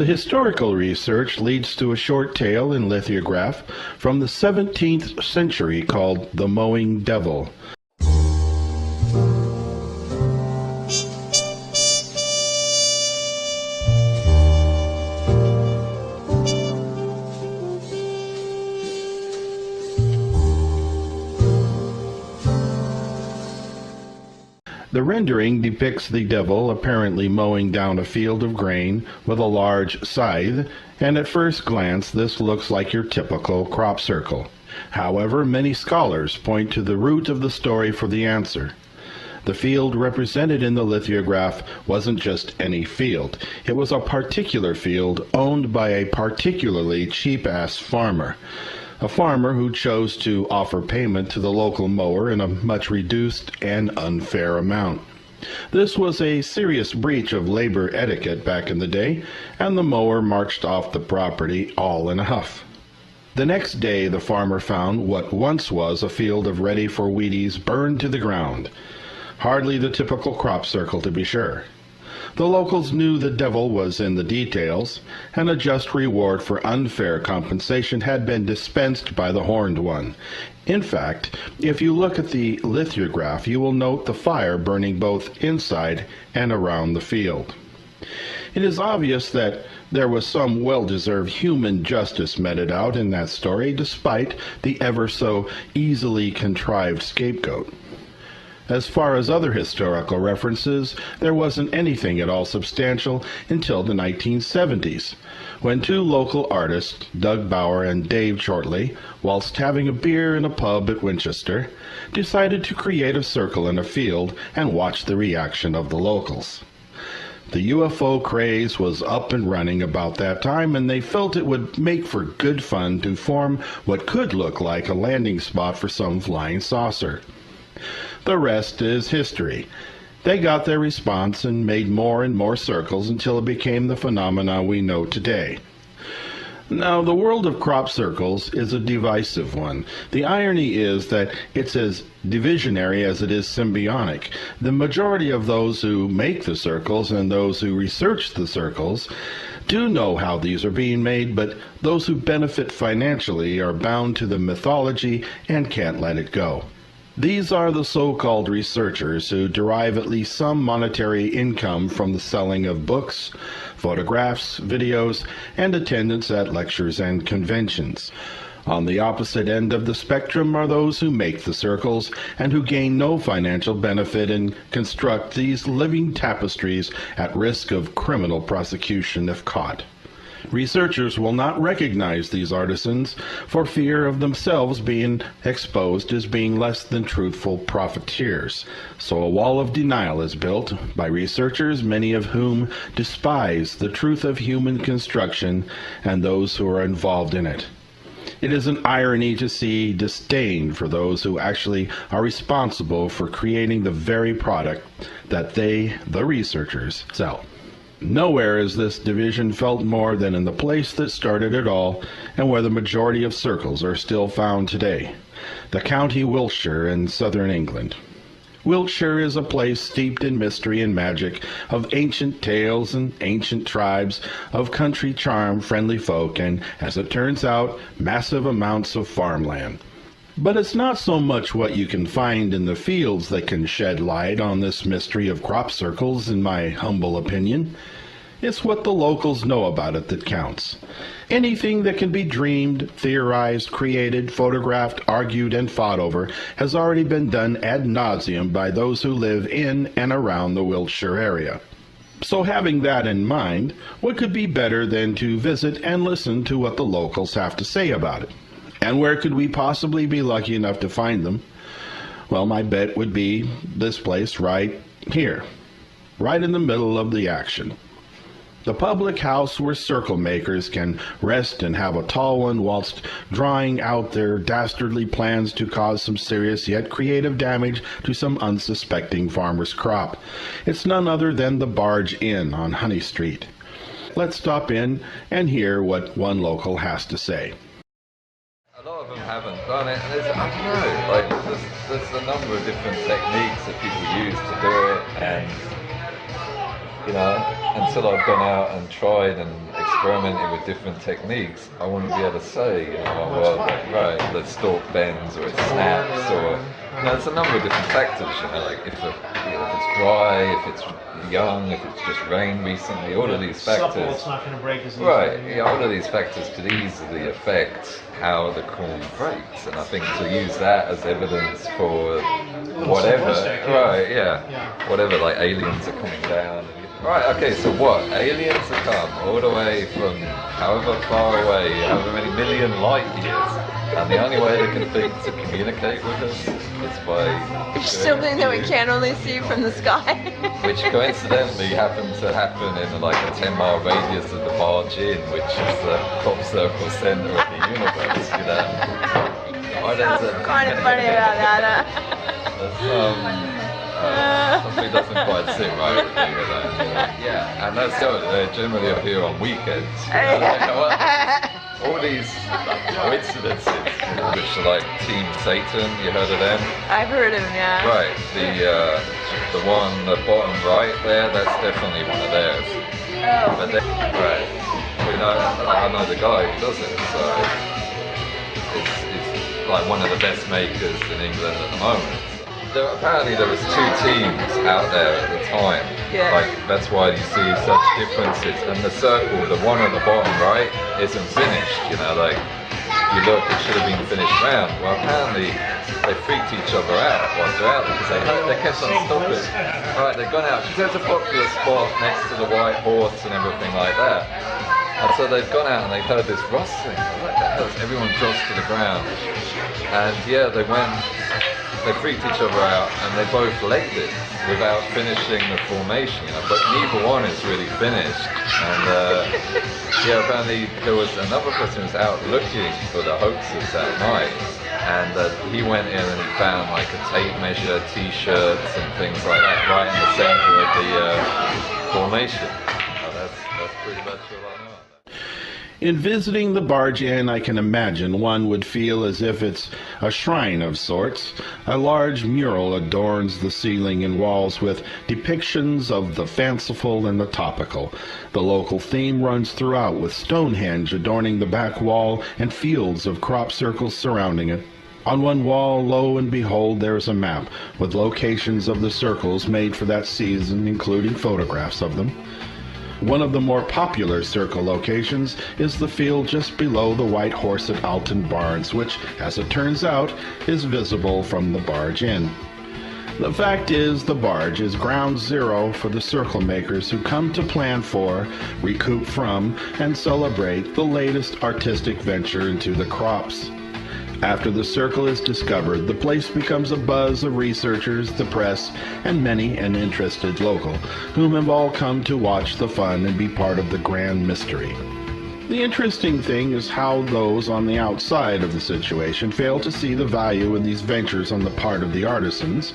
The historical research leads to a short tale in lithograph from the 17th century called The Mowing Devil. The rendering depicts the devil apparently mowing down a field of grain with a large scythe, and at first glance this looks like your typical crop circle. However, many scholars point to the root of the story for the answer. The field represented in the lithograph wasn't just any field. It was a particular field owned by a particularly cheap-ass farmer. A farmer who chose to offer payment to the local mower in a much reduced and unfair amount. This was a serious breach of labor etiquette back in the day, and the mower marched off the property all in a huff. The next day the farmer found what once was a field of ready-for-Wheaties burned to the ground. Hardly the typical crop circle, to be sure. The locals knew the devil was in the details, and a just reward for unfair compensation had been dispensed by the horned one. In fact, if you look at the lithograph, you will note the fire burning both inside and around the field. It is obvious that there was some well-deserved human justice meted out in that story, despite the ever so easily contrived scapegoat. As far as other historical references, there wasn't anything at all substantial until the 1970s, when two local artists, Doug Bauer and Dave Shortley, whilst having a beer in a pub at Winchester, decided to create a circle in a field and watch the reaction of the locals. The UFO craze was up and running about that time, and they felt it would make for good fun to form what could look like a landing spot for some flying saucer. The rest is history. They got their response and made more and more circles until it became the phenomena we know today. Now, the world of crop circles is a divisive one. The irony is that it's as divisionary as it is symbiotic. The majority of those who make the circles and those who research the circles do know how these are being made, but those who benefit financially are bound to the mythology and can't let it go. These are the so-called researchers who derive at least some monetary income from the selling of books, photographs, videos, and attendance at lectures and conventions. On the opposite end of the spectrum are those who make the circles and who gain no financial benefit and construct these living tapestries at risk of criminal prosecution if caught. Researchers will not recognize these artisans for fear of themselves being exposed as being less than truthful profiteers. So a wall of denial is built by researchers, many of whom despise the truth of human construction and those who are involved in it. It is an irony to see disdain for those who actually are responsible for creating the very product that they, the researchers, sell. Nowhere is this division felt more than in the place that started it all and where the majority of circles are still found today, the county Wiltshire in southern England. Wiltshire is a place steeped in mystery and magic, of ancient tales and ancient tribes, of country charm, friendly folk, and, as it turns out, massive amounts of farmland. But it's not so much what you can find in the fields that can shed light on this mystery of crop circles, in my humble opinion. It's what the locals know about it that counts. Anything that can be dreamed, theorized, created, photographed, argued, and fought over has already been done ad nauseum by those who live in and around the Wiltshire area. So having that in mind, what could be better than to visit and listen to what the locals have to say about it? And where could we possibly be lucky enough to find them? Well, my bet would be this place right here, right in the middle of the action. The public house where circle makers can rest and have a tall one whilst drawing out their dastardly plans to cause some serious yet creative damage to some unsuspecting farmer's crop. It's none other than the Barge Inn on Honey Street. Let's stop in and hear what one local has to say. A lot of them haven't done it. I don't know, like there's a number of different techniques that people use to do it, and you know, until I've gone out and tried and experimenting with different techniques, I wouldn't be able to say, well, right, the stalk bends or it snaps, or there's a number of different factors. Like if it's dry, if it's young, if it's just rained recently, all of these factors. Supple, it's not going to break as easily. Right, yeah, all of these factors could easily affect how the corn breaks, and I think to use that as evidence for whatever, right, yeah, whatever, like aliens are coming down. Right, okay, so what? Aliens have come all the way from however far away, however many million light years, and the only way they can think to communicate with us is by... Something that we can't only see from the sky. Which coincidentally happened to happen in like a 10-mile radius of the barge in, which is the crop circle center of the universe, you know. That's kind of funny about that. Something doesn't quite sit right with me with that. Yeah, and that's so they generally appear on weekends. All these coincidences, which are like Team Satan, you heard of them? I've heard of them, yeah. Right, the one, the bottom right there, that's definitely one of theirs. Oh. But right, I know the guy who does it, so it's like one of the best makers in England at the moment. Apparently there was two teams out there at the time. Yeah. Like that's why you see such differences. And the circle, the one at the bottom right, isn't finished. Like you look, it should have been finished round. Well, apparently they freaked each other out whilst they're out because they kept on stopping. Right, they've gone out because there's a popular spot next to the White Horse and everything like that. And so they've gone out and they've heard this rustling. What the hell? Everyone drops to the ground. And yeah, they freaked each other out and they both legged it without finishing the formation, but neither one is really finished. And yeah, apparently there was another person who was out looking for the hoaxes that night, and he went in and he found like a tape measure, t-shirts and things like that right in the center of the formation. That's pretty much all I know. In visiting the Barge Inn, I can imagine one would feel as if it's a shrine of sorts. A large mural adorns the ceiling and walls with depictions of the fanciful and the topical. The local theme runs throughout, with Stonehenge adorning the back wall and fields of crop circles surrounding it. On one wall, lo and behold, there is a map with locations of the circles made for that season, including photographs of them. One of the more popular circle locations is the field just below the White Horse at Alton Barns, which, as it turns out, is visible from the Barge Inn. The fact is, the Barge is ground zero for the circle makers who come to plan for, recoup from, and celebrate the latest artistic venture into the crops. After the circle is discovered, the place becomes a buzz of researchers, the press, and many an interested local, whom have all come to watch the fun and be part of the grand mystery. The interesting thing is how those on the outside of the situation fail to see the value in these ventures on the part of the artisans,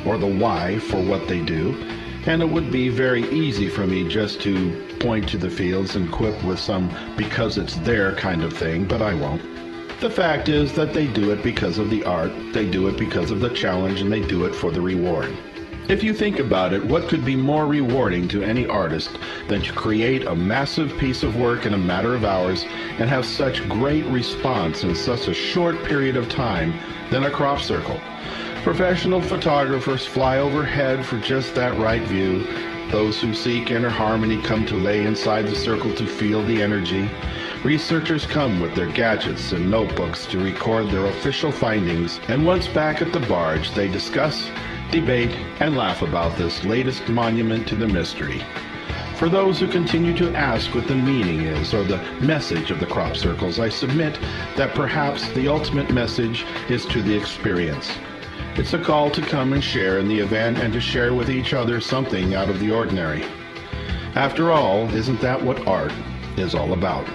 or the why for what they do, and it would be very easy for me just to point to the fields and quip with some because it's their kind of thing, but I won't. The fact is that they do it because of the art, they do it because of the challenge, and they do it for the reward. If you think about it, what could be more rewarding to any artist than to create a massive piece of work in a matter of hours and have such great response in such a short period of time than a crop circle? Professional photographers fly overhead for just that right view. Those who seek inner harmony come to lay inside the circle to feel the energy. Researchers come with their gadgets and notebooks to record their official findings, and once back at the barge, they discuss, debate, and laugh about this latest monument to the mystery. For those who continue to ask what the meaning is or the message of the crop circles, I submit that perhaps the ultimate message is to the experience. It's a call to come and share in the event and to share with each other something out of the ordinary. After all, isn't that what art is all about?